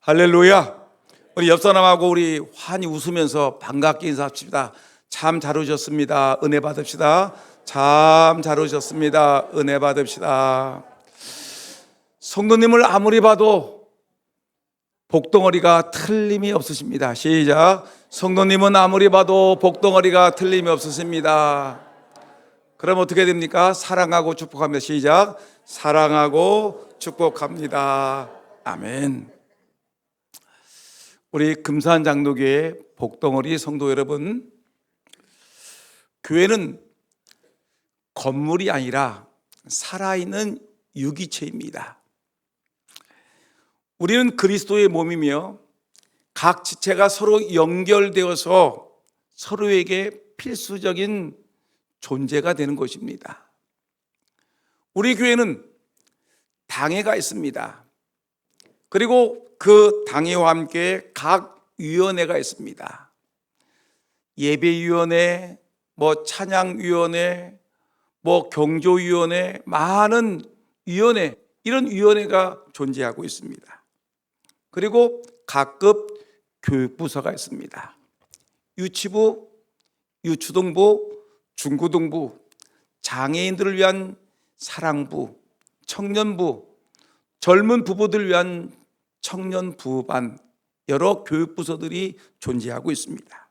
할렐루야. 우리 옆 사람하고 우리 환히 웃으면서 반갑게 인사합시다. 참 잘 오셨습니다. 은혜 받읍시다. 참 잘 오셨습니다. 은혜 받읍시다. 성도님을 아무리 봐도 복덩어리가 틀림이 없으십니다. 시작. 성도님은 아무리 봐도 복덩어리가 틀림이 없으십니다. 그럼 어떻게 됩니까? 사랑하고 축복합니다. 시작. 사랑하고 축복합니다. 아멘. 우리 금산장로교회 복덩어리 성도 여러분, 교회는 건물이 아니라 살아있는 유기체입니다. 우리는 그리스도의 몸이며 각 지체가 서로 연결되어서 서로에게 필수적인 존재가 되는 것입니다. 우리 교회는 당회가 있습니다. 그리고 그 당회와 함께 각 위원회가 있습니다. 예배위원회, 찬양위원회, 경조위원회, 많은 위원회, 이런 위원회가 존재하고 있습니다. 그리고 각급 교육부서가 있습니다. 유치부, 유초등부, 중고등부, 장애인들을 위한 사랑부, 청년부, 젊은 부부들을 위한 청년 부반, 여러 교육부서들이 존재하고 있습니다.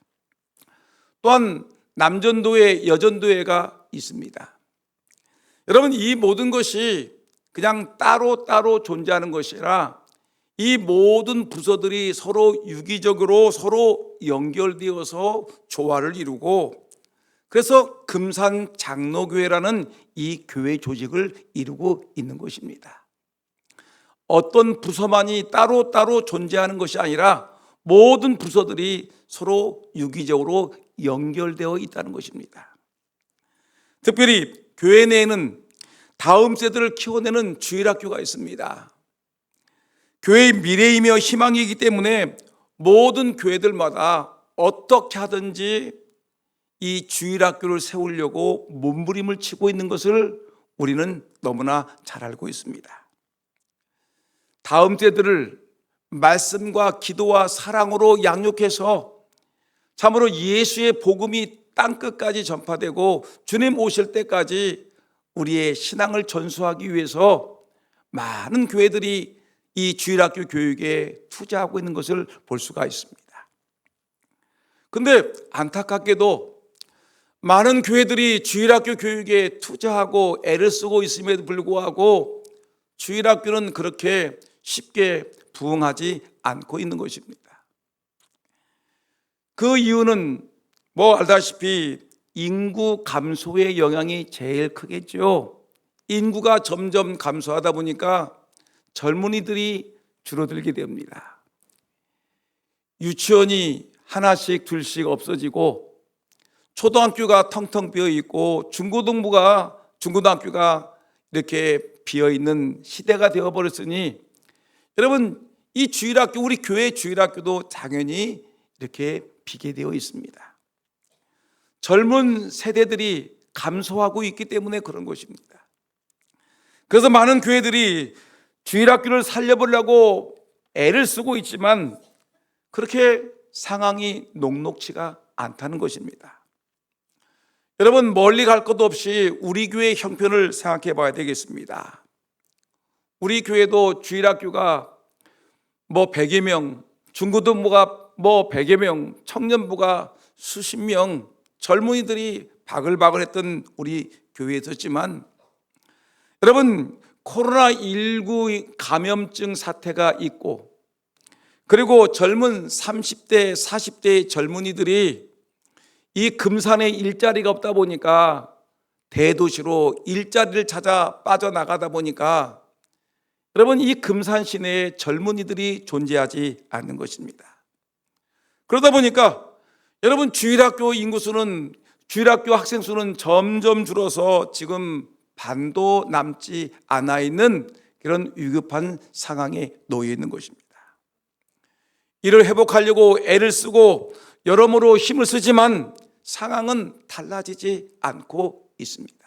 또한 남전도회, 여전도회가 있습니다. 여러분, 이 모든 것이 그냥 따로따로 존재하는 것이 아니라 이 모든 부서들이 서로 유기적으로 서로 연결되어서 조화를 이루고, 그래서 금산장로교회라는 이 교회 조직을 이루고 있는 것입니다. 어떤 부서만이 따로따로 존재하는 것이 아니라 모든 부서들이 서로 유기적으로 연결되어 있다는 것입니다. 특별히 교회 내에는 다음 세대를 키워내는 주일학교가 있습니다. 교회의 미래이며 희망이기 때문에 모든 교회들마다 어떻게 하든지 이 주일학교를 세우려고 몸부림을 치고 있는 것을 우리는 너무나 잘 알고 있습니다. 다음 세대를 말씀과 기도와 사랑으로 양육해서 참으로 예수의 복음이 땅끝까지 전파되고 주님 오실 때까지 우리의 신앙을 전수하기 위해서 많은 교회들이 이 주일학교 교육에 투자하고 있는 것을 볼 수가 있습니다. 그런데 안타깝게도 많은 교회들이 주일학교 교육에 투자하고 애를 쓰고 있음에도 불구하고 주일학교는 그렇게 쉽게 부흥하지 않고 있는 것입니다. 그 이유는 알다시피 인구 감소의 영향이 제일 크겠죠. 인구가 점점 감소하다 보니까 젊은이들이 줄어들게 됩니다. 유치원이 하나씩 둘씩 없어지고 초등학교가 텅텅 비어 있고 중고등학교가 이렇게 비어 있는 시대가 되어 버렸으니, 여러분, 이 주일학교, 우리 교회 주일학교도 당연히 이렇게 비게 되어 있습니다. 젊은 세대들이 감소하고 있기 때문에 그런 것입니다. 그래서 많은 교회들이 주일학교를 살려보려고 애를 쓰고 있지만 그렇게 상황이 녹록치가 않다는 것입니다. 여러분, 멀리 갈 것도 없이 우리 교회의 형편을 생각해 봐야 되겠습니다. 우리 교회도 주일학교가 100여 명, 중고등부가 100여 명, 청년부가 수십 명, 젊은이들이 바글바글했던 우리 교회에 있었지만, 여러분, 코로나19 감염증 사태가 있고, 그리고 젊은 30대, 40대 젊은이들이 이 금산에 일자리가 없다 보니까 대도시로 일자리를 찾아 빠져나가다 보니까 여러분, 이 금산 시내에 젊은이들이 존재하지 않는 것입니다. 그러다 보니까 여러분, 주일학교 학생 수는 점점 줄어서 지금 반도 남지 않아 있는 그런 위급한 상황에 놓여 있는 것입니다. 이를 회복하려고 애를 쓰고 여러모로 힘을 쓰지만 상황은 달라지지 않고 있습니다.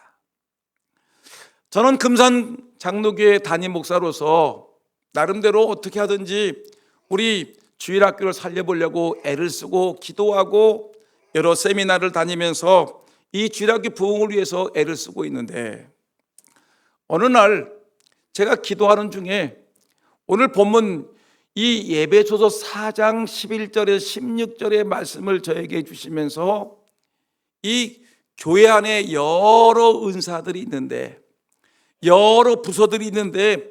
저는 금산 장로교회 담임 목사로서 나름대로 어떻게 하든지 우리 주일학교를 살려보려고 애를 쓰고 기도하고 여러 세미나를 다니면서 이 주일학교 부흥을 위해서 애를 쓰고 있는데, 어느 날 제가 기도하는 중에 오늘 본문 이 에베소서 4장 11절에 16절의 말씀을 저에게 주시면서 이 교회 안에 여러 은사들이 있는데, 여러 부서들이 있는데,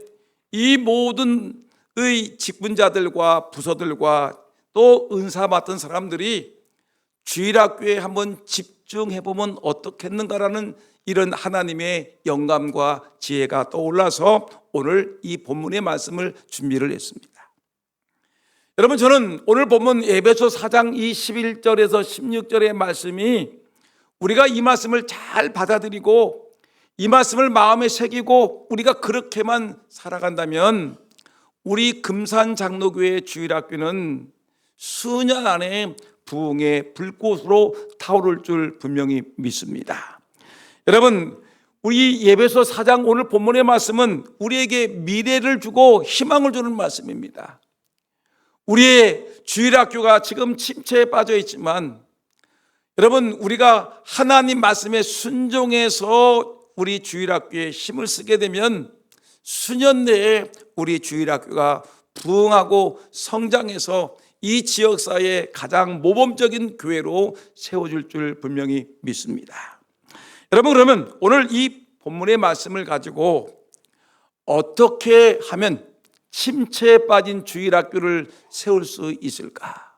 이 모든 의 직분자들과 부서들과 또 은사 맡은 사람들이 주일학교에 한번 집중해보면 어떻겠는가라는 이런 하나님의 영감과 지혜가 떠올라서 오늘 이 본문의 말씀을 준비를 했습니다. 여러분, 저는 오늘 본문 에베소 4장 이 11절에서 16절의 말씀이 우리가 이 말씀을 잘 받아들이고 이 말씀을 마음에 새기고 우리가 그렇게만 살아간다면 우리 금산장로교회 주일학교는 수년 안에 부흥의 불꽃으로 타오를 줄 분명히 믿습니다. 여러분, 우리 에베소 4장 오늘 본문의 말씀은 우리에게 미래를 주고 희망을 주는 말씀입니다. 우리의 주일학교가 지금 침체에 빠져 있지만, 여러분, 우리가 하나님 말씀에 순종해서 우리 주일학교에 힘을 쓰게 되면 수년 내에 우리 주일학교가 부흥하고 성장해서 이 지역사회의 가장 모범적인 교회로 세워질 줄 분명히 믿습니다. 여러분, 그러면 오늘 이 본문의 말씀을 가지고 어떻게 하면 침체에 빠진 주일학교를 세울 수 있을까?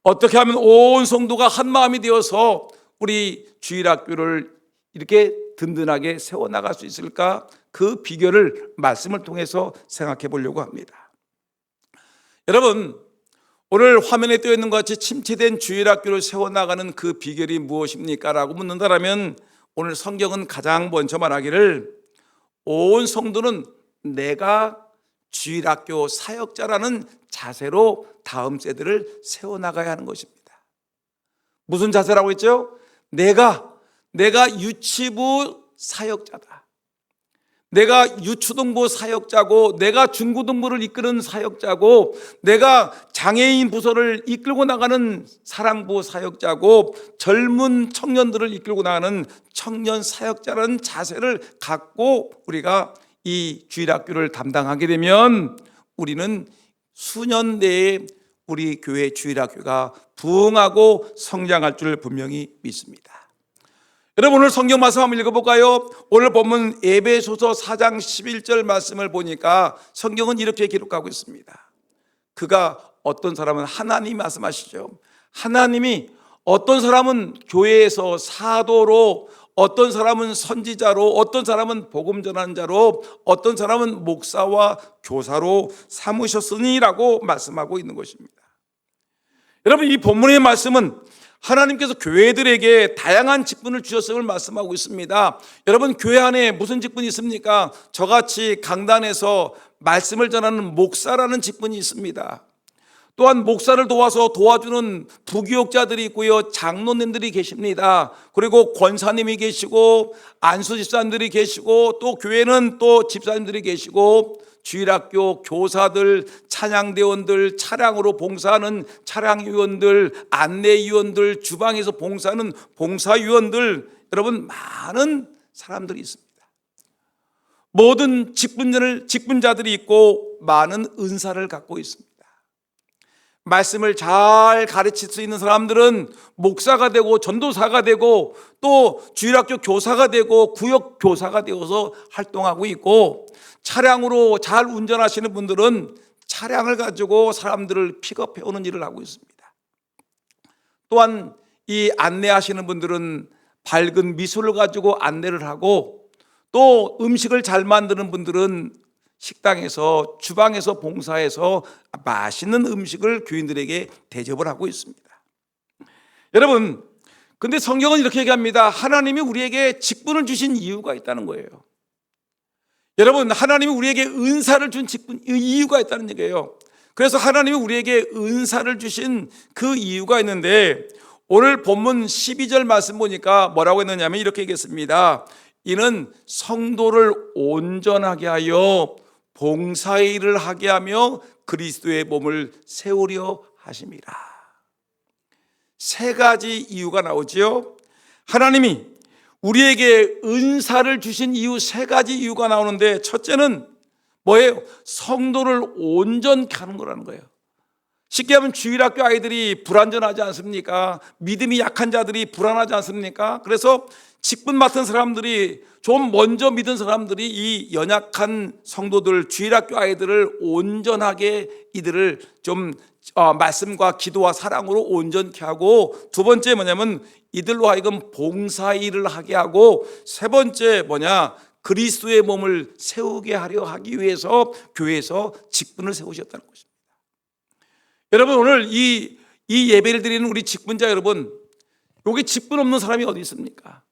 어떻게 하면 온 성도가 한 마음이 되어서 우리 주일학교를 이렇게 든든하게 세워나갈 수 있을까? 그 비결을 말씀을 통해서 생각해 보려고 합니다. 여러분, 오늘 화면에 띄어 있는 것 같이 침체된 주일학교를 세워나가는 그 비결이 무엇입니까? 라고 묻는다면 오늘 성경은 가장 먼저 말하기를 온 성도는 내가 주일학교 사역자라는 자세로 다음 세대를 세워나가야 하는 것입니다. 무슨 자세라고 했죠? 내가 유치부 사역자다. 내가 유초등부 사역자고, 내가 중고등부를 이끄는 사역자고, 내가 장애인 부서를 이끌고 나가는 사랑부 사역자고, 젊은 청년들을 이끌고 나가는 청년 사역자라는 자세를 갖고 우리가 이 주일학교를 담당하게 되면 우리는 수년 내에 우리 교회 주일학교가 부흥하고 성장할 줄 분명히 믿습니다. 여러분, 오늘 성경 말씀 한번 읽어볼까요? 오늘 본문 에베소서 4장 11절 말씀을 보니까 성경은 이렇게 기록하고 있습니다. 그가 어떤 사람은 하나님이 말씀하시죠. 하나님이 어떤 사람은 교회에서 사도로, 어떤 사람은 선지자로, 어떤 사람은 복음 전하는 자로, 어떤 사람은 목사와 교사로 삼으셨으니라고 말씀하고 있는 것입니다. 여러분, 이 본문의 말씀은 하나님께서 교회들에게 다양한 직분을 주셨음을 말씀하고 있습니다. 여러분, 교회 안에 무슨 직분이 있습니까? 저같이 강단에서 말씀을 전하는 목사라는 직분이 있습니다. 또한 목사를 도와주는 부교육자들이 있고요, 장로님들이 계십니다. 그리고 권사님이 계시고 안수 집사님들이 계시고 또 교회는 또 집사님들이 계시고 주일학교 교사들, 찬양대원들, 차량으로 봉사하는 차량위원들, 안내위원들, 주방에서 봉사하는 봉사위원들, 여러분 많은 사람들이 있습니다. 모든 직분자들이 있고 많은 은사를 갖고 있습니다. 말씀을 잘 가르칠 수 있는 사람들은 목사가 되고 전도사가 되고 또 주일학교 교사가 되고 구역 교사가 되어서 활동하고 있고, 차량으로 잘 운전하시는 분들은 차량을 가지고 사람들을 픽업해 오는 일을 하고 있습니다. 또한 이 안내하시는 분들은 밝은 미소를 가지고 안내를 하고, 또 음식을 잘 만드는 분들은 식당에서 주방에서 봉사해서 맛있는 음식을 교인들에게 대접을 하고 있습니다. 여러분, 근데 성경은 이렇게 얘기합니다. 하나님이 우리에게 직분을 주신 이유가 있다는 거예요. 여러분, 하나님이 우리에게 은사를 준 이유가 있다는 얘기예요. 그래서 하나님이 우리에게 은사를 주신 그 이유가 있는데, 오늘 본문 12절 말씀 보니까 뭐라고 했느냐면 이렇게 얘기했습니다. 이는 성도를 온전하게 하여 봉사의 일을 하게 하며 그리스도의 몸을 세우려 하심이라. 세 가지 이유가 나오지요. 하나님이 우리에게 은사를 주신 이유, 세 가지 이유가 나오는데, 첫째는 뭐예요? 성도를 온전케 하는 거라는 거예요. 쉽게 하면 주일학교 아이들이 불완전하지 않습니까? 믿음이 약한 자들이 불안하지 않습니까? 그래서 직분 맡은 사람들이, 좀 먼저 믿은 사람들이 이 연약한 성도들, 주일학교 아이들을 온전하게, 이들을 좀 말씀과 기도와 사랑으로 온전케 하고, 두 번째 뭐냐면 이들로 하여금 봉사일을 하게 하고, 세 번째 뭐냐, 그리스도의 몸을 세우게 하려 하기 위해서 교회에서 직분을 세우셨다는 것입니다. 여러분, 오늘 이 예배를 드리는 우리 직분자 여러분, 여기 직분 없는 사람이 어디 있습니까?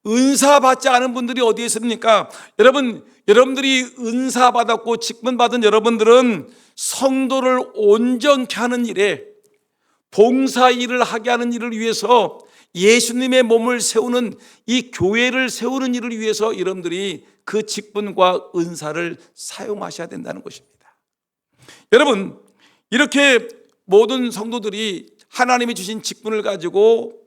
은사 받지 않은 분들이 어디 있습니까? 여러분들이 은사 받았고 직분 받은 여러분들은 성도를 온전케 하는 일에, 봉사 일을 하게 하는 일을 위해서, 예수님의 몸을 세우는, 이 교회를 세우는 일을 위해서 여러분들이 그 직분과 은사를 사용하셔야 된다는 것입니다. 여러분, 이렇게 모든 성도들이 하나님이 주신 직분을 가지고,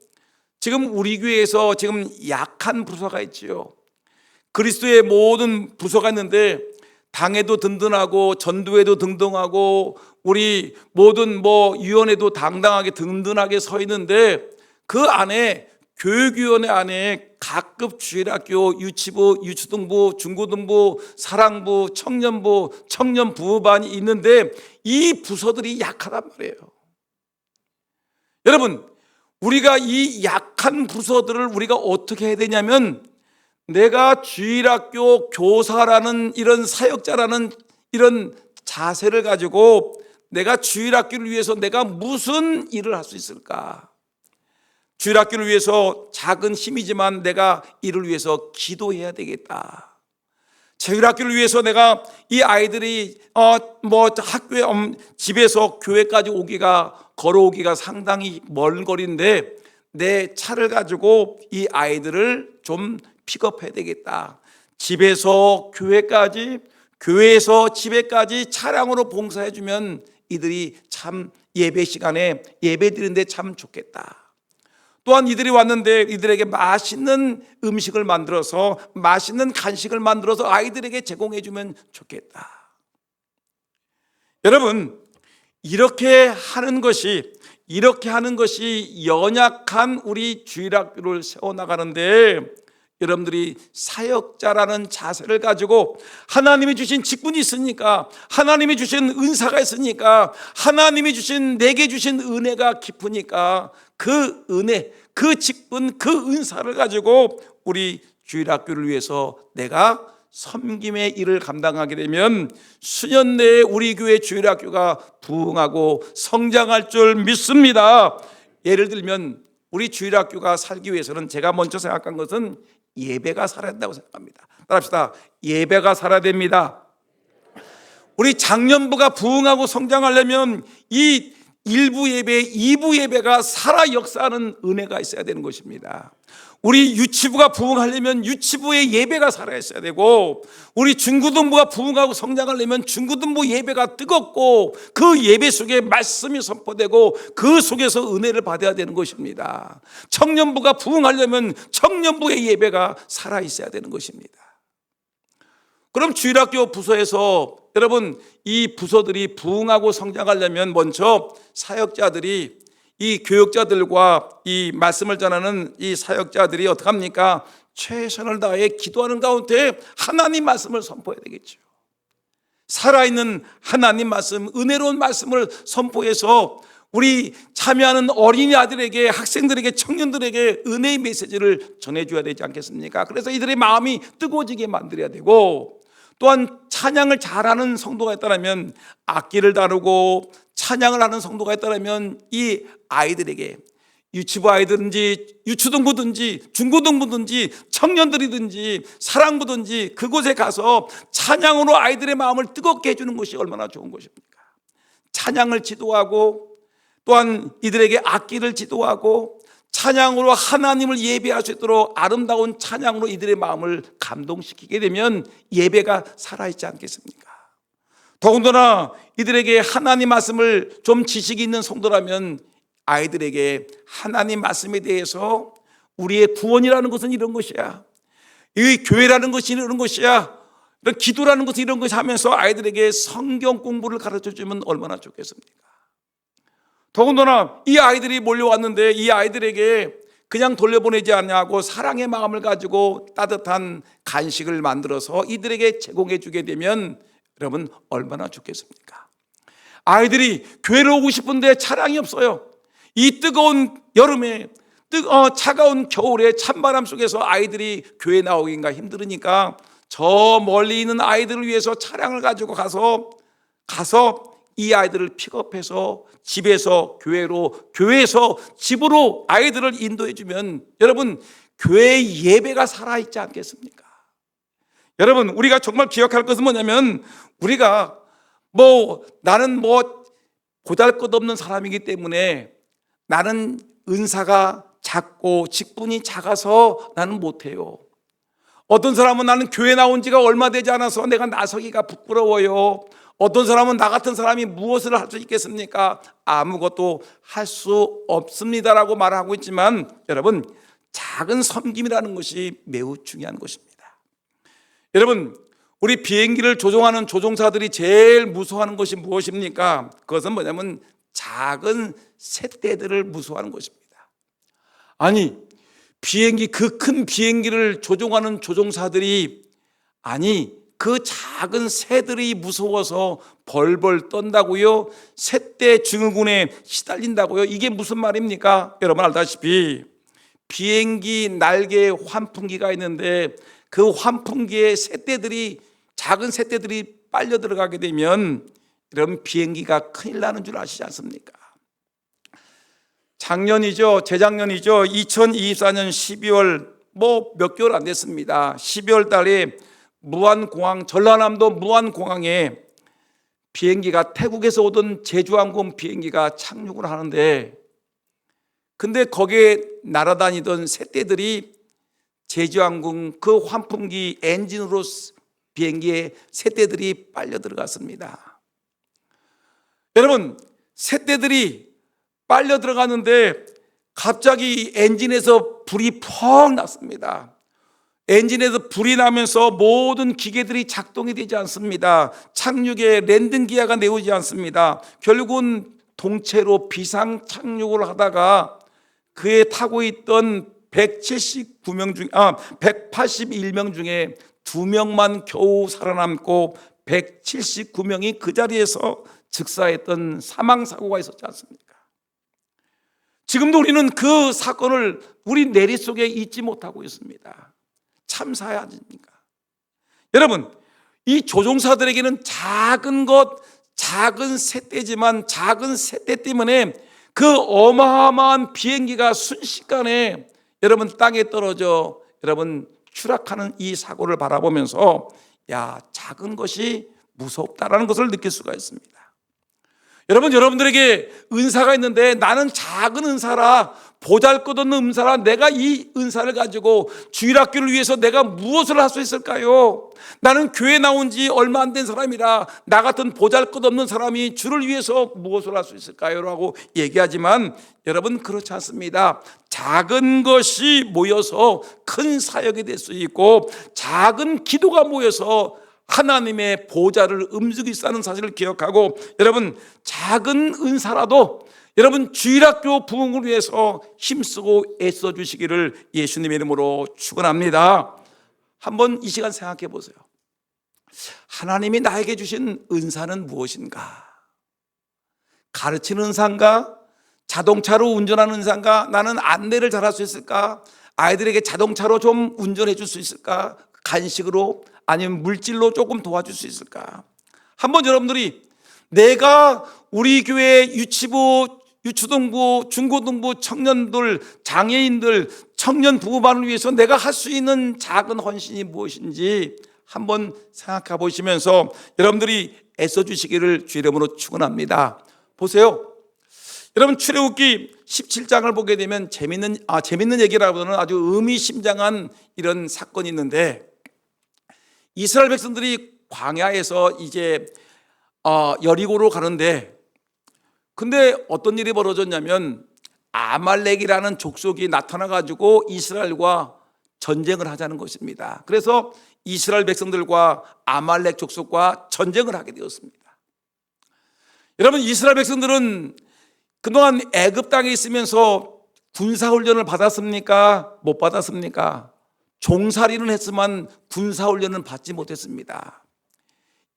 지금 우리 교회에서 지금 약한 부서가 있지요. 그리스도의 모든 부서가 있는데, 당에도 든든하고 전도에도 등등하고 우리 모든 위원회도 당당하게 든든하게 서 있는데, 그 안에 교육위원회 안에 각급 주일학교, 유치부, 유초등부, 중고등부, 사랑부, 청년부, 청년부반이 있는데 이 부서들이 약하단 말이에요. 여러분, 우리가 이 약한 부서들을 우리가 어떻게 해야 되냐면, 내가 주일학교 교사라는 이런 사역자라는 이런 자세를 가지고 내가 주일학교를 위해서 내가 무슨 일을 할 수 있을까? 주일학교를 위해서 작은 힘이지만 내가 이를 위해서 기도해야 되겠다. 주일학교를 위해서 내가 이 아이들이 학교에 집에서 교회까지 걸어오기가 상당히 먼 거리인데, 내 차를 가지고 이 아이들을 좀 픽업해야 되겠다. 집에서 교회까지, 교회에서 집에까지 차량으로 봉사해주면 이들이 참 예배 시간에 예배 드리는데 참 좋겠다. 또한 이들이 왔는데 이들에게 맛있는 음식을 만들어서, 맛있는 간식을 만들어서 아이들에게 제공해주면 좋겠다. 여러분, 이렇게 하는 것이 연약한 우리 주일학교를 세워나가는데, 여러분들이 사역자라는 자세를 가지고, 하나님이 주신 직분이 있으니까, 하나님이 주신 은사가 있으니까, 하나님이 주신, 내게 주신 은혜가 깊으니까, 그 은혜, 그 직분, 그 은사를 가지고 우리 주일학교를 위해서 내가 섬김의 일을 감당하게 되면 수년 내에 우리 교회 주일학교가 부흥하고 성장할 줄 믿습니다. 예를 들면 우리 주일학교가 살기 위해서는 제가 먼저 생각한 것은 예배가 살아야 된다고 생각합니다. 따라합시다. 예배가 살아야 됩니다. 우리 장년부가 부흥하고 성장하려면 이 1부 예배, 2부 예배가 살아 역사하는 은혜가 있어야 되는 것입니다. 우리 유치부가 부흥하려면 유치부의 예배가 살아 있어야 되고, 우리 중고등부가 부흥하고 성장하려면 중고등부 예배가 뜨겁고 그 예배 속에 말씀이 선포되고 그 속에서 은혜를 받아야 되는 것입니다. 청년부가 부흥하려면 청년부의 예배가 살아 있어야 되는 것입니다. 그럼 주일학교 부서에서 여러분, 이 부서들이 부흥하고 성장하려면 먼저 사역자들이, 이 교육자들과 이 말씀을 전하는 이 사역자들이 어떻게 합니까? 최선을 다해 기도하는 가운데 하나님 말씀을 선포해야 되겠죠. 살아있는 하나님 말씀, 은혜로운 말씀을 선포해서 우리 참여하는 어린이 아들에게, 학생들에게, 청년들에게 은혜의 메시지를 전해줘야 되지 않겠습니까? 그래서 이들의 마음이 뜨거워지게 만들어야 되고, 또한 찬양을 잘하는 성도가 있다면, 악기를 다루고 찬양을 하는 성도가 있다면 이 아이들에게, 유치부 아이들인지 유초등부든지 중고등부든지 청년들이든지 사랑부든지 그곳에 가서 찬양으로 아이들의 마음을 뜨겁게 해주는 것이 얼마나 좋은 것입니까? 찬양을 지도하고, 또한 이들에게 악기를 지도하고 찬양으로 하나님을 예배할 수 있도록 아름다운 찬양으로 이들의 마음을 감동시키게 되면 예배가 살아있지 않겠습니까? 더군다나 이들에게 하나님 말씀을 좀 지식이 있는 성도라면 아이들에게 하나님 말씀에 대해서 우리의 구원이라는 것은 이런 것이야, 이 교회라는 것이 이런 것이야, 이런 기도라는 것은 이런 것이 하면서 아이들에게 성경 공부를 가르쳐주면 얼마나 좋겠습니까? 더군다나 이 아이들이 몰려왔는데 이 아이들에게 그냥 돌려보내지 않냐고 사랑의 마음을 가지고 따뜻한 간식을 만들어서 이들에게 제공해 주게 되면 여러분 얼마나 좋겠습니까? 아이들이 교회를 오고 싶은데 차량이 없어요. 이 뜨거운 여름에 차가운 겨울에 찬바람 속에서 아이들이 교회 나오기가 힘들으니까 저 멀리 있는 아이들을 위해서 차량을 가지고 가서 이 아이들을 픽업해서 집에서 교회로, 교회에서 집으로 아이들을 인도해 주면 여러분 교회 예배가 살아있지 않겠습니까? 여러분 우리가 정말 기억할 것은 뭐냐면 우리가 나는 보잘것없는 사람이기 때문에 나는 은사가 작고 직분이 작아서 나는 못해요. 어떤 사람은 나는 교회 나온 지가 얼마 되지 않아서 내가 나서기가 부끄러워요. 어떤 사람은 나 같은 사람이 무엇을 할 수 있겠습니까? 아무것도 할 수 없습니다라고 말하고 있지만 여러분 작은 섬김이라는 것이 매우 중요한 것입니다. 여러분 우리 비행기를 조종하는 조종사들이 제일 무서워하는 것이 무엇입니까? 그것은 뭐냐면 작은 새떼들을 무서워하는 것입니다. 아니 비행기, 그 큰 비행기를 조종하는 조종사들이 그 작은 새들이 무서워서 벌벌 떤다고요? 새떼 증후군에 시달린다고요? 이게 무슨 말입니까? 여러분 알다시피 비행기 날개에 환풍기가 있는데 그 환풍기에 작은 새떼들이 빨려 들어가게 되면 여러분 비행기가 큰일 나는 줄 아시지 않습니까? 재작년이죠. 2024년 12월 몇 개월 안 됐습니다. 12월 달에 전라남도 무안공항에 비행기가 태국에서 오던 제주항공 비행기가 착륙을 하는데 근데 거기에 날아다니던 새떼들이 제주항공 그 환풍기 엔진으로 비행기에 새떼들이 빨려 들어갔습니다. 여러분 새떼들이 빨려 들어갔는데 갑자기 엔진에서 불이 펑 났습니다. 엔진에서 불이 나면서 모든 기계들이 작동이 되지 않습니다. 착륙에 랜딩 기어가 내오지 않습니다. 결국은 동체로 비상 착륙을 하다가 그에 타고 있던 181명 중에 2명만 겨우 살아남고 179명이 그 자리에서 즉사했던 사망사고가 있었지 않습니까? 지금도 우리는 그 사건을 우리 내리 속에 잊지 못하고 있습니다. 참사야 아닙니까? 여러분 이 조종사들에게는 작은 새떼지만 작은 새떼 때문에 그 어마어마한 비행기가 순식간에 여러분 땅에 떨어져 여러분 추락하는 이 사고를 바라보면서 작은 것이 무섭다라는 것을 느낄 수가 있습니다. 여러분들에게 은사가 있는데 나는 작은 은사라, 보잘것없는 은사라, 내가 이 은사를 가지고 주일학교를 위해서 내가 무엇을 할 수 있을까요? 나는 교회 나온 지 얼마 안 된 사람이라 나 같은 보잘것없는 사람이 주를 위해서 무엇을 할 수 있을까요? 라고 얘기하지만 여러분 그렇지 않습니다. 작은 것이 모여서 큰 사역이 될 수 있고 작은 기도가 모여서 하나님의 보좌를 움직이는 사실을 기억하고 여러분 작은 은사라도 여러분 주일학교 부흥을 위해서 힘쓰고 애써 주시기를 예수님의 이름으로 축원합니다. 한번 이 시간 생각해 보세요. 하나님이 나에게 주신 은사는 무엇인가? 가르치는 은사인가? 자동차로 운전하는 은사인가? 나는 안내를 잘할 수 있을까? 아이들에게 자동차로 좀 운전해 줄 수 있을까? 간식으로 아니면 물질로 조금 도와줄 수 있을까? 한번 여러분들이 내가 우리 교회 유치부, 유초등부, 중고등부 청년들, 장애인들, 청년 부부만을 위해서 내가 할 수 있는 작은 헌신이 무엇인지 한번 생각해 보시면서 여러분들이 애써 주시기를 주 이름으로 축원합니다. 보세요. 여러분 출애굽기 17장을 보게 되면 재밌는 얘기라고는 아주 의미심장한 이런 사건이 있는데 이스라엘 백성들이 광야에서 이제 여리고로 가는데, 근데 어떤 일이 벌어졌냐면 아말렉이라는 족속이 나타나가지고 이스라엘과 전쟁을 하자는 것입니다. 그래서 이스라엘 백성들과 아말렉 족속과 전쟁을 하게 되었습니다. 여러분, 이스라엘 백성들은 그동안 애굽 땅에 있으면서 군사훈련을 받았습니까? 못 받았습니까? 종살이는 했지만 군사훈련은 받지 못했습니다.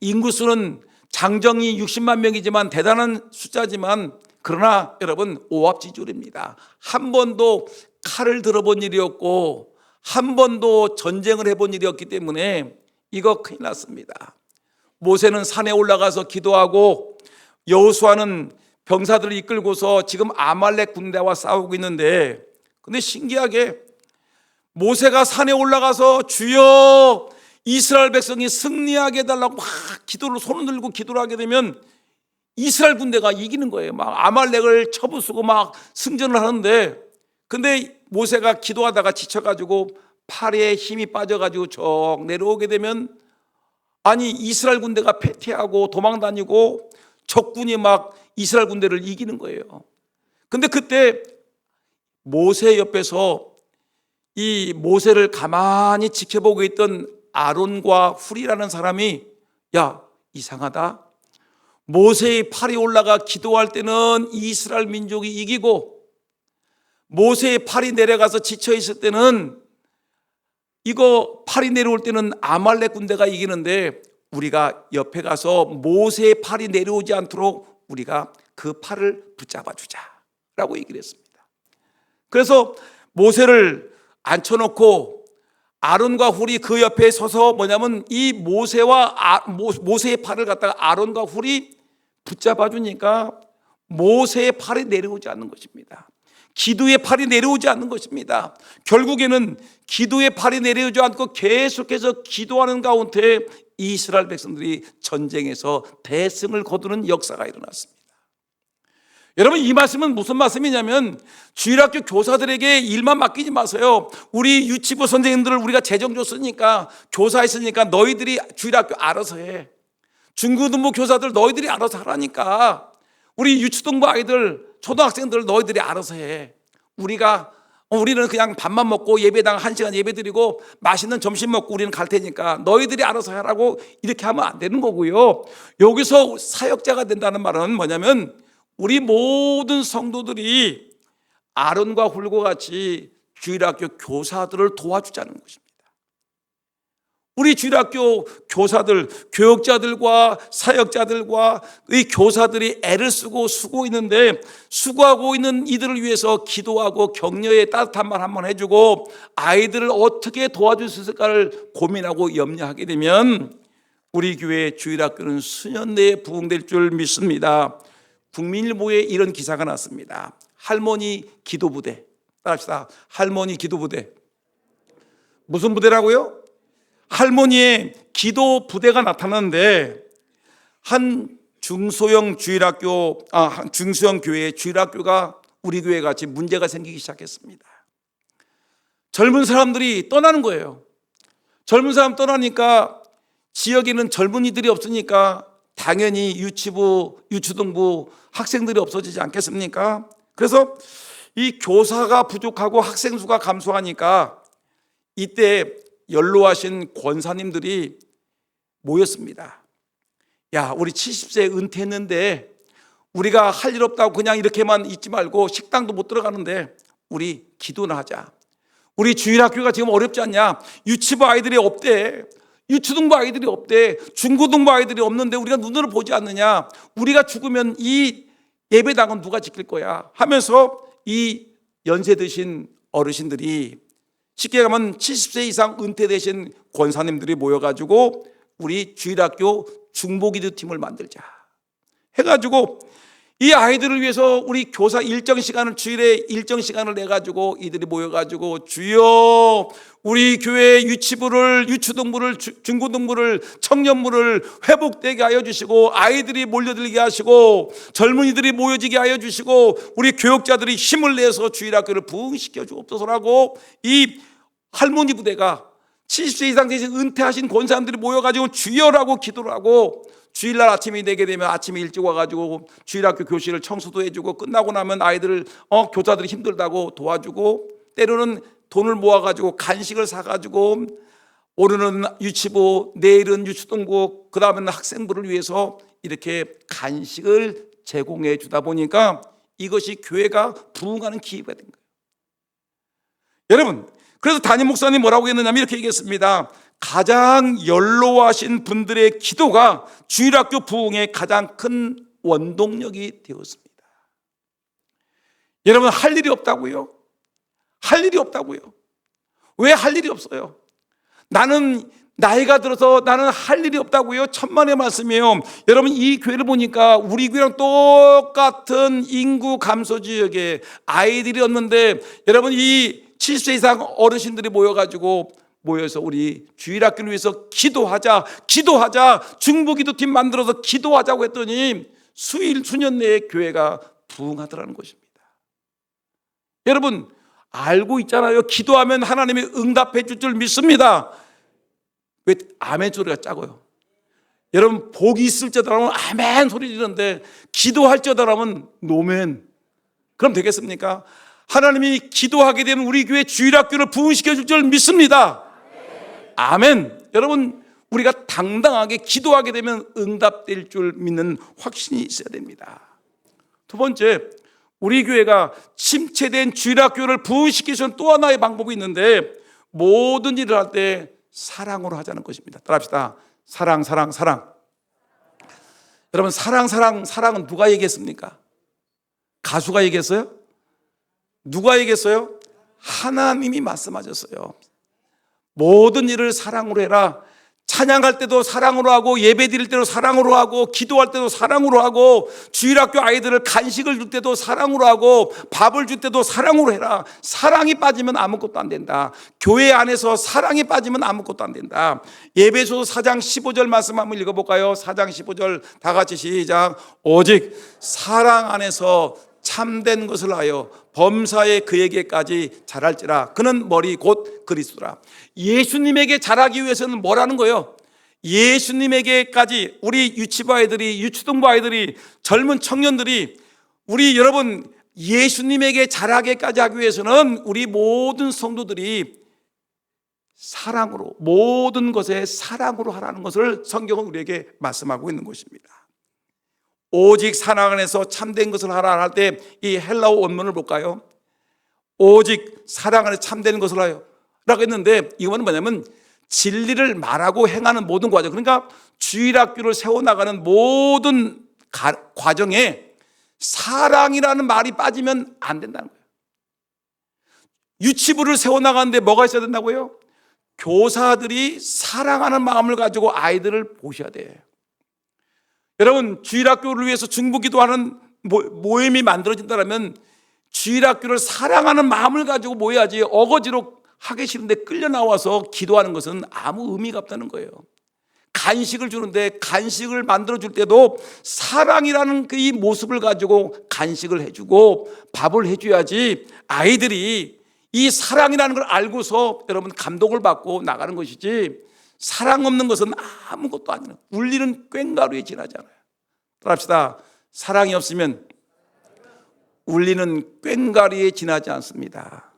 인구수는 장정이 60만 명이지만 대단한 숫자지만, 그러나 여러분, 오합지졸입니다. 한 번도 칼을 들어본 일이 없고 한 번도 전쟁을 해본 일이 없기 때문에 이거 큰일 났습니다. 모세는 산에 올라가서 기도하고 여호수아는 병사들을 이끌고서 지금 아말렉 군대와 싸우고 있는데, 근데 신기하게 모세가 산에 올라가서 주여 이스라엘 백성이 승리하게 해달라고 막 기도를 손을 들고 기도를 하게 되면 이스라엘 군대가 이기는 거예요. 막 아말렉을 쳐부수고 막 승전을 하는데, 근데 모세가 기도하다가 지쳐가지고 팔에 힘이 빠져가지고 쭉 내려오게 되면, 아니 이스라엘 군대가 패퇴하고 도망다니고 적군이 막 이스라엘 군대를 이기는 거예요. 근데 그때 모세 옆에서 이 모세를 가만히 지켜보고 있던 아론과 훌이라는 사람이, 야, 이상하다. 모세의 팔이 올라가 기도할 때는 이스라엘 민족이 이기고 모세의 팔이 내려가서 지쳐 있을 때는, 이거 팔이 내려올 때는 아말렉 군대가 이기는데, 우리가 옆에 가서 모세의 팔이 내려오지 않도록 우리가 그 팔을 붙잡아 주자라고 얘기를 했습니다. 그래서 모세를 앉혀놓고 아론과 훌이 그 옆에 서서 뭐냐면 이 모세의 팔을 갖다가 아론과 훌이 붙잡아 주니까 모세의 팔이 내려오지 않는 것입니다. 기도의 팔이 내려오지 않는 것입니다. 결국에는 기도의 팔이 내려오지 않고 계속해서 기도하는 가운데 이스라엘 백성들이 전쟁에서 대승을 거두는 역사가 일어났습니다. 여러분, 이 말씀은 무슨 말씀이냐면 주일학교 교사들에게 일만 맡기지 마세요. 우리 유치부 선생님들을 우리가 재정 줬으니까, 교사했으니까 너희들이 주일학교 알아서 해. 중고등부 교사들 너희들이 알아서 하라니까. 우리 유치동부 아이들, 초등학생들 너희들이 알아서 해. 우리는 그냥 밥만 먹고 예배당 1시간 예배 드리고 맛있는 점심 먹고 우리는 갈 테니까 너희들이 알아서 하라고, 이렇게 하면 안 되는 거고요. 여기서 사역자가 된다는 말은 뭐냐면 우리 모든 성도들이 아론과 훌과 같이 주일학교 교사들을 도와주자는 것입니다. 우리 주일학교 교사들, 교역자들과 사역자들과 이 교사들이 애를 쓰고 수고 있는데, 수고하고 있는 이들을 위해서 기도하고 격려의 따뜻한 말 한번 해주고 아이들을 어떻게 도와줄 수 있을까를 고민하고 염려하게 되면 우리 교회 주일학교는 수년 내에 부흥될 줄 믿습니다. 국민일보에 이런 기사가 났습니다. 할머니 기도부대. 따라합시다. 할머니 기도부대. 무슨 부대라고요? 할머니의 기도 부대가 나타났는데, 한 중소형 교회의 주일학교가 우리 교회 같이 문제가 생기기 시작했습니다. 젊은 사람들이 떠나는 거예요. 젊은 사람 떠나니까 지역에는 젊은이들이 없으니까 당연히 유치부, 유초등부 학생들이 없어지지 않겠습니까? 그래서 이 교사가 부족하고 학생 수가 감소하니까 이때 연로하신 권사님들이 모였습니다. 야, 우리 70세 은퇴했는데 우리가 할 일 없다고 그냥 이렇게만 있지 말고 식당도 못 들어가는데 우리 기도나 하자. 우리 주일학교가 지금 어렵지 않냐? 유치부 아이들이 없대. 유초등부 아이들이 없대. 중고등부 아이들이 없는데 우리가 눈으로 보지 않느냐? 우리가 죽으면 이 예배당은 누가 지킬 거야? 하면서 이 연세 드신 어르신들이, 쉽게 가면 70세 이상 은퇴되신 권사님들이 모여가지고 우리 주일학교 중보기도팀을 만들자 해가지고 이 아이들을 위해서 우리 교사 일정 시간을, 주일에 일정 시간을 내가지고 이들이 모여가지고 주여 우리 교회 유치부를, 유초등부를, 중고등부를, 청년부를 회복되게 하여 주시고 아이들이 몰려들게 하시고 젊은이들이 모여지게 하여 주시고 우리 교역자들이 힘을 내서 주일학교를 부흥시켜 주옵소서라고 이 할머니 부대가 70세 이상 되신 은퇴하신 권사님들이 모여가지고 주여라고 기도를 하고 주일날 아침이 되게 되면 아침에 일찍 와가지고 주일학교 교실을 청소도 해주고, 끝나고 나면 아이들을 교사들이 힘들다고 도와주고, 때로는 돈을 모아가지고 간식을 사가지고, 오늘은 유치부, 내일은 유치동부, 그 다음에는 학생부를 위해서 이렇게 간식을 제공해 주다 보니까 이것이 교회가 부흥하는 기회가 된 거예요. 여러분, 그래서 담임 목사님 뭐라고 했느냐면 이렇게 얘기했습니다. 가장 연로하신 분들의 기도가 주일학교 부흥의 가장 큰 원동력이 되었습니다. 여러분, 할 일이 없다고요? 할 일이 없다고요? 왜 할 일이 없어요? 나는 나이가 들어서 나는 할 일이 없다고요? 천만의 말씀이에요. 여러분, 이 교회를 보니까 우리 교회랑 똑같은 인구 감소 지역에 아이들이 없는데, 여러분, 이 70세 이상 어르신들이 모여서 우리 주일학교를 위해서 기도하자, 중보기도팀 만들어서 기도하자고 했더니 수년 내에 교회가 부흥하더라는 것입니다. 여러분, 알고 있잖아요. 기도하면 하나님이 응답해 줄 줄 믿습니다. 왜 아멘 소리가 작아요? 여러분, 복이 있을 적이라면 아멘 소리 지르는데 기도할 적이라면 노멘. 그럼 되겠습니까? 하나님이 기도하게 되면 우리 교회 주일학교를 부흥시켜 줄 줄 믿습니다. 아멘. 여러분, 우리가 당당하게 기도하게 되면 응답될 줄 믿는 확신이 있어야 됩니다. 두 번째, 우리 교회가 침체된 주일학교를 부흥시키기 위한 또 하나의 방법이 있는데, 모든 일을 할 때 사랑으로 하자는 것입니다. 따라합시다. 사랑. 여러분, 사랑은 누가 얘기했습니까? 가수가 얘기했어요? 누가 얘기했어요? 하나님이 말씀하셨어요. 모든 일을 사랑으로 해라. 찬양할 때도 사랑으로 하고, 예배 드릴 때도 사랑으로 하고, 기도할 때도 사랑으로 하고, 주일학교 아이들을 간식을 줄 때도 사랑으로 하고, 밥을 줄 때도 사랑으로 해라. 사랑이 빠지면 아무것도 안 된다. 교회 안에서 사랑이 빠지면 아무것도 안 된다. 예배소 4장 15절 말씀 한번 읽어볼까요? 4장 15절 다 같이 시작. 오직 사랑 안에서 참된 것을 하여 범사에 그에게까지 자랄지라. 그는 머리 곧 그리스도라. 예수님에게 자라기 위해서는 뭐라는 거예요? 예수님에게까지, 우리 유치부 아이들이, 유치동부 아이들이, 젊은 청년들이, 우리 여러분 예수님에게 자라게까지 하기 위해서는 우리 모든 성도들이 사랑으로, 모든 것에 사랑으로 하라는 것을 성경은 우리에게 말씀하고 있는 것입니다. 오직 사랑 안에서 참된 것을 하라 할 때 이 헬라어 원문을 볼까요? 오직 사랑 안에서 참된 것을 하여 라고 했는데, 이거는 뭐냐면 진리를 말하고 행하는 모든 과정, 그러니까 주일학교를 세워나가는 모든 과정에 사랑이라는 말이 빠지면 안 된다는 거예요. 유치부를 세워나가는데 뭐가 있어야 된다고요? 교사들이 사랑하는 마음을 가지고 아이들을 보셔야 돼요. 여러분, 주일학교를 위해서 중보기도하는 모임이 만들어진다면 주일학교를 사랑하는 마음을 가지고 모여야지, 어거지로 하기 싫은데 끌려 나와서 기도하는 것은 아무 의미가 없다는 거예요. 간식을 주는데 간식을 만들어줄 때도 사랑이라는 그 이 모습을 가지고 간식을 해주고 밥을 해줘야지 아이들이 이 사랑이라는 걸 알고서 여러분 감동을 받고 나가는 것이지, 사랑 없는 것은 아무것도 아니에요. 울리는 꽹가루에 지나잖아요. 따라합시다. 사랑이 없으면 울리는 꽹가루에 지나지 않습니다.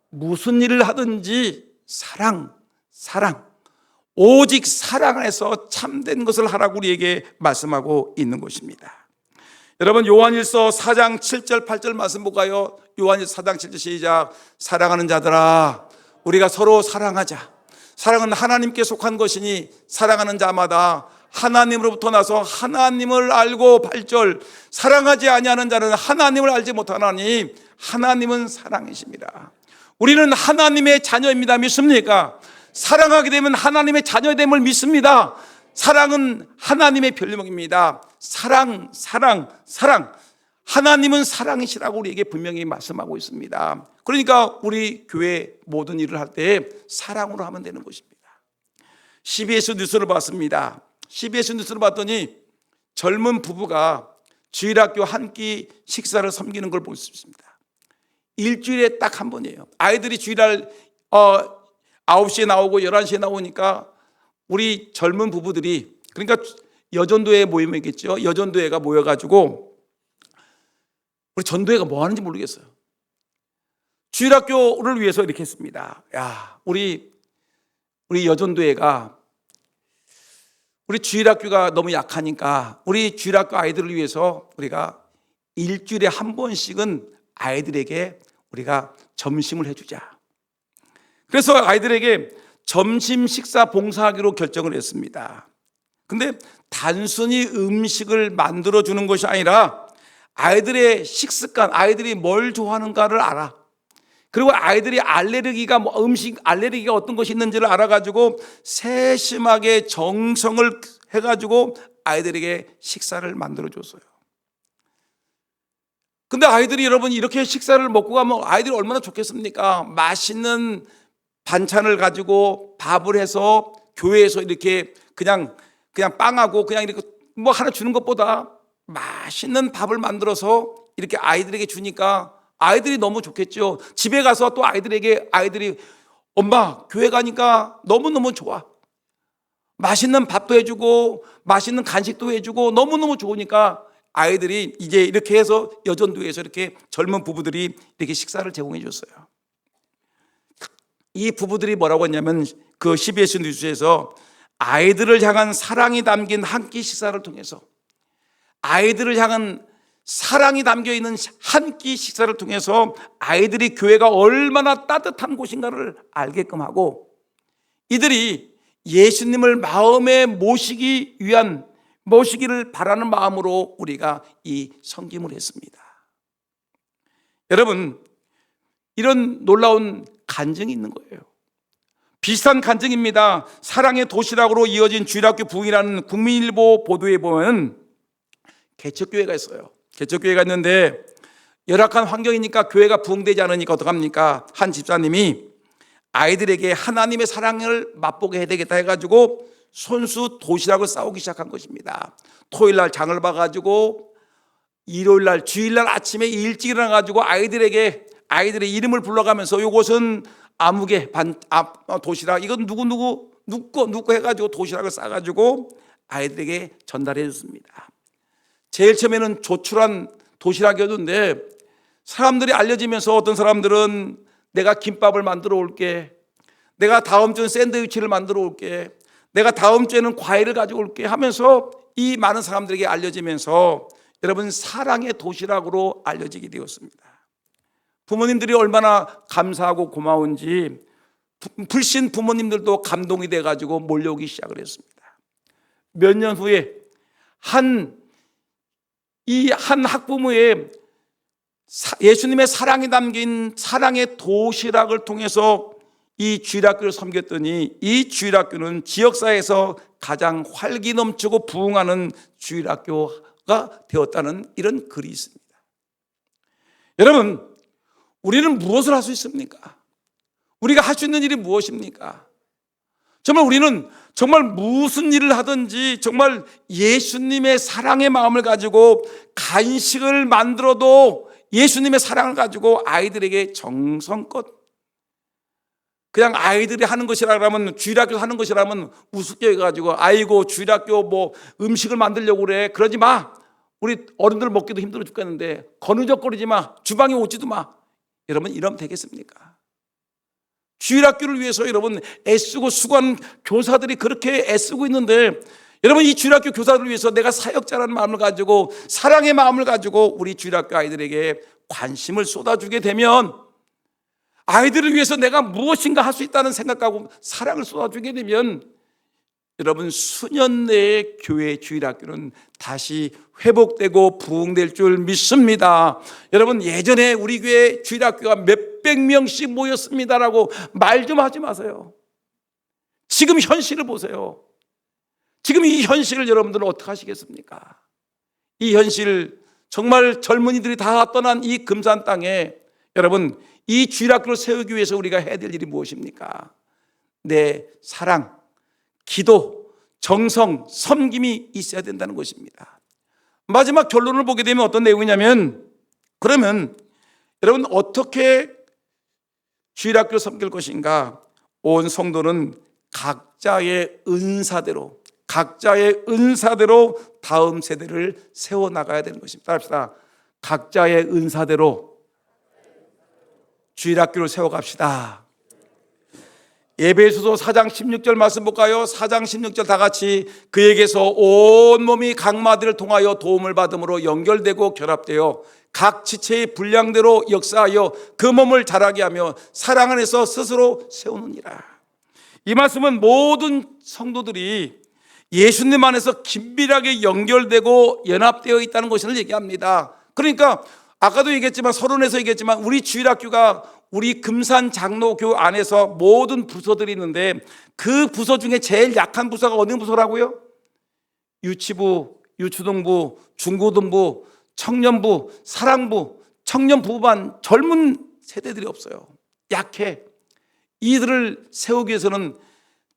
무슨 일을 하든지 사랑. 오직 사랑 안에서 참된 것을 하라고 우리에게 말씀하고 있는 것입니다. 여러분, 요한일서 4장 7절 8절 말씀 볼까요? 요한일서 4장 7절 시작. 사랑하는 자들아, 우리가 서로 사랑하자. 사랑은 하나님께 속한 것이니 사랑하는 자마다 하나님으로부터 나서 하나님을 알고 8절. 사랑하지 아니하는 자는 하나님을 알지 못하나니 하나님은 사랑이십니다. 우리는 하나님의 자녀입니다. 믿습니까? 사랑하게 되면 하나님의 자녀됨을 믿습니다. 사랑은 하나님의 별명입니다. 사랑. 하나님은 사랑이시라고 우리에게 분명히 말씀하고 있습니다. 그러니까 우리 교회 모든 일을 할 때 사랑으로 하면 되는 것입니다. CBS 뉴스를 봤습니다. CBS 뉴스를 봤더니 젊은 부부가 주일학교 한 끼 식사를 섬기는 걸 볼 수 있습니다. 일주일에 딱 한 번이에요. 아이들이 주일날 9시에 나오고 11시에 나오니까 우리 젊은 부부들이, 그러니까 여전도회 모임이겠죠. 여전도회가 모여가지고 우리 전도회가 뭐 하는지 모르겠어요. 주일학교를 위해서 이렇게 했습니다. 야, 우리 여전도회가 우리 주일학교가 너무 약하니까 우리 주일학교 아이들을 위해서 우리가 일주일에 한 번씩은 아이들에게 우리가 점심을 해주자. 그래서 아이들에게 점심 식사 봉사하기로 결정을 했습니다. 근데 단순히 음식을 만들어주는 것이 아니라 아이들의 식습관, 아이들이 뭘 좋아하는가를 알아. 그리고 아이들이 음식 알레르기가 어떤 것이 있는지를 알아가지고 세심하게 정성을 해가지고 아이들에게 식사를 만들어줬어요. 근데 아이들이, 여러분, 이렇게 식사를 먹고 가면 아이들이 얼마나 좋겠습니까? 맛있는 반찬을 가지고 밥을 해서 교회에서 이렇게 그냥 빵하고 그냥 이렇게 뭐 하나 주는 것보다 맛있는 밥을 만들어서 이렇게 아이들에게 주니까 아이들이 너무 좋겠죠. 집에 가서 또 아이들이 엄마, 교회 가니까 너무너무 좋아. 맛있는 밥도 해주고 맛있는 간식도 해주고 너무너무 좋으니까 아이들이 이제 이렇게 해서 여전도에서 이렇게 젊은 부부들이 이렇게 식사를 제공해 줬어요. 이 부부들이 뭐라고 했냐면 그 CBS 뉴스에서 아이들을 향한 사랑이 담긴 한 끼 식사를 통해서, 아이들을 향한 사랑이 담겨있는 한 끼 식사를 통해서 아이들이 교회가 얼마나 따뜻한 곳인가를 알게끔 하고, 이들이 예수님을 마음에 모시기를 바라는 마음으로 우리가 이 섬김을 했습니다. 여러분, 이런 놀라운 간증이 있는 거예요. 비슷한 간증입니다. 사랑의 도시락으로 이어진 주일학교 부흥이라는 국민일보 보도에 보면 개척교회가 있어요. 개척교회가 있는데 열악한 환경이니까 교회가 부흥되지 않으니까 어떡합니까? 한 집사님이 아이들에게 하나님의 사랑을 맛보게 해야 되겠다 해가지고 손수 도시락을 싸우기 시작한 것입니다. 토요일날 장을 봐가지고 일요일날, 주일날 아침에 일찍 일어나가지고 아이들의 이름을 불러가면서 이것은 아무개 도시락, 이건 누구 해가지고 도시락을 싸가지고 아이들에게 전달해 줬습니다. 제일 처음에는 조촐한 도시락이었는데 사람들이 알려지면서 어떤 사람들은 내가 김밥을 만들어 올게, 내가 다음 주는 샌드위치를 만들어 올게, 내가 다음 주에는 과일을 가지고 올게 하면서 이 많은 사람들에게 알려지면서 여러분, 사랑의 도시락으로 알려지게 되었습니다. 부모님들이 얼마나 감사하고 고마운지 불신 부모님들도 감동이 돼가지고 몰려오기 시작을 했습니다. 몇 년 후에 한 학부모의 예수님의 사랑이 담긴 사랑의 도시락을 통해서 이 주일학교를 섬겼더니 이 주일학교는 지역사회에서 가장 활기 넘치고 부흥하는 주일학교가 되었다는 이런 글이 있습니다. 여러분, 우리는 무엇을 할 수 있습니까? 우리가 할 수 있는 일이 무엇입니까? 우리는 정말 무슨 일을 하든지 정말 예수님의 사랑의 마음을 가지고 간식을 만들어도 예수님의 사랑을 가지고 아이들에게 정성껏, 그냥 아이들이 하는 것이라 그러면, 주일학교 하는 것이라면 우습게 해가지고 아이고 주일학교 뭐 음식을 만들려고 그래, 그러지 마, 우리 어른들 먹기도 힘들어 죽겠는데 거느적거리지 마, 주방에 오지도 마. 여러분, 이러면 되겠습니까? 주일학교를 위해서 여러분 애쓰고 수고한 교사들이 그렇게 애쓰고 있는데, 여러분, 이 주일학교 교사들을 위해서 내가 사역자라는 마음을 가지고 사랑의 마음을 가지고 우리 주일학교 아이들에게 관심을 쏟아주게 되면, 아이들을 위해서 내가 무엇인가 할 수 있다는 생각하고 사랑을 쏟아주게 되면 여러분, 수년 내에 교회 주일학교는 다시 회복되고 부흥될 줄 믿습니다. 여러분, 예전에 우리 교회 주일학교가 몇백 명씩 모였습니다라고 말 좀 하지 마세요. 지금 현실을 보세요. 지금 이 현실을 여러분들은 어떻게 하시겠습니까? 이 현실, 정말 젊은이들이 다 떠난 이 금산 땅에 여러분, 이 주일학교를 세우기 위해서 우리가 해야 될 일이 무엇입니까? 내 사랑, 기도, 정성, 섬김이 있어야 된다는 것입니다. 마지막 결론을 보게 되면 어떤 내용이냐면, 그러면 여러분 어떻게 주일학교를 섬길 것인가? 온 성도는 각자의 은사대로 다음 세대를 세워나가야 되는 것입니다. 따라합시다. 각자의 은사대로 주일학교를 세워갑시다. 에베소서 4장 16절 말씀 볼까요? 4장 16절 다 같이 그에게서 온몸이 각마디를 통하여 도움을 받음으로 연결되고 결합되어 각 지체의 분량대로 역사하여 그 몸을 자라게 하며 사랑 안에서 스스로 세우느니라. 이 말씀은 모든 성도들이 예수님 안에서 긴밀하게 연결되고 연합되어 있다는 것을 얘기합니다. 그러니까 아까도 얘기했지만 서론에서 얘기했지만 우리 주일학교가 우리 금산 장로교 안에서 모든 부서들이 있는데 그 부서 중에 제일 약한 부서가 어느 부서라고요? 유치부, 유초등부, 중고등부, 청년부, 사랑부, 청년부반 젊은 세대들이 없어요. 약해. 이들을 세우기 위해서는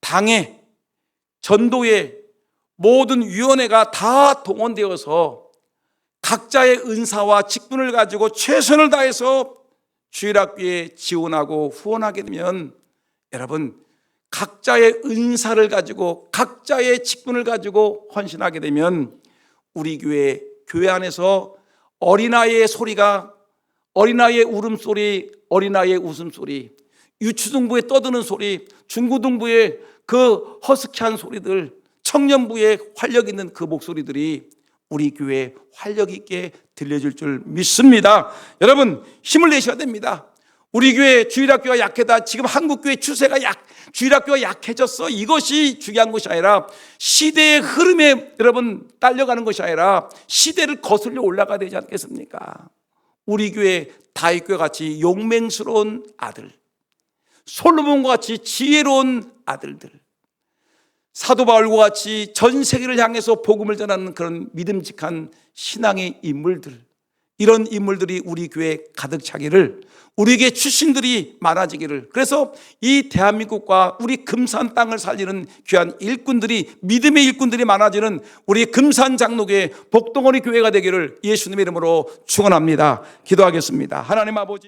당에, 전도에 모든 위원회가 다 동원되어서 각자의 은사와 직분을 가지고 최선을 다해서 주일학교에 지원하고 후원하게 되면 여러분 각자의 은사를 가지고 각자의 직분을 가지고 헌신하게 되면 우리 교회 안에서 어린아이의 소리가 어린아이의 울음소리, 어린아이의 웃음소리, 유초등부에 떠드는 소리, 중고등부의 그 허스키한 소리들, 청년부의 활력 있는 그 목소리들이 우리 교회에 활력 있게 들려줄 줄 믿습니다. 여러분 힘을 내셔야 됩니다. 우리 교회 주일학교가 약하다. 지금 한국교회 추세가 주일학교가 약해졌어. 이것이 중요한 것이 아니라 시대의 흐름에 여러분 딸려가는 것이 아니라 시대를 거슬려 올라가야 되지 않겠습니까? 우리 교회 다윗교회 같이 용맹스러운 아들, 솔로몬과 같이 지혜로운 아들들, 사도 바울과 같이 전 세계를 향해서 복음을 전하는 그런 믿음직한 신앙의 인물들, 이런 인물들이 우리 교회에 가득 차기를, 우리에게 출신들이 많아지기를, 그래서 이 대한민국과 우리 금산 땅을 살리는 귀한 일꾼들이, 믿음의 일꾼들이 많아지는 우리 금산 장로교회 복동어리 교회가 되기를 예수님의 이름으로 축원합니다. 기도하겠습니다. 하나님 아버지,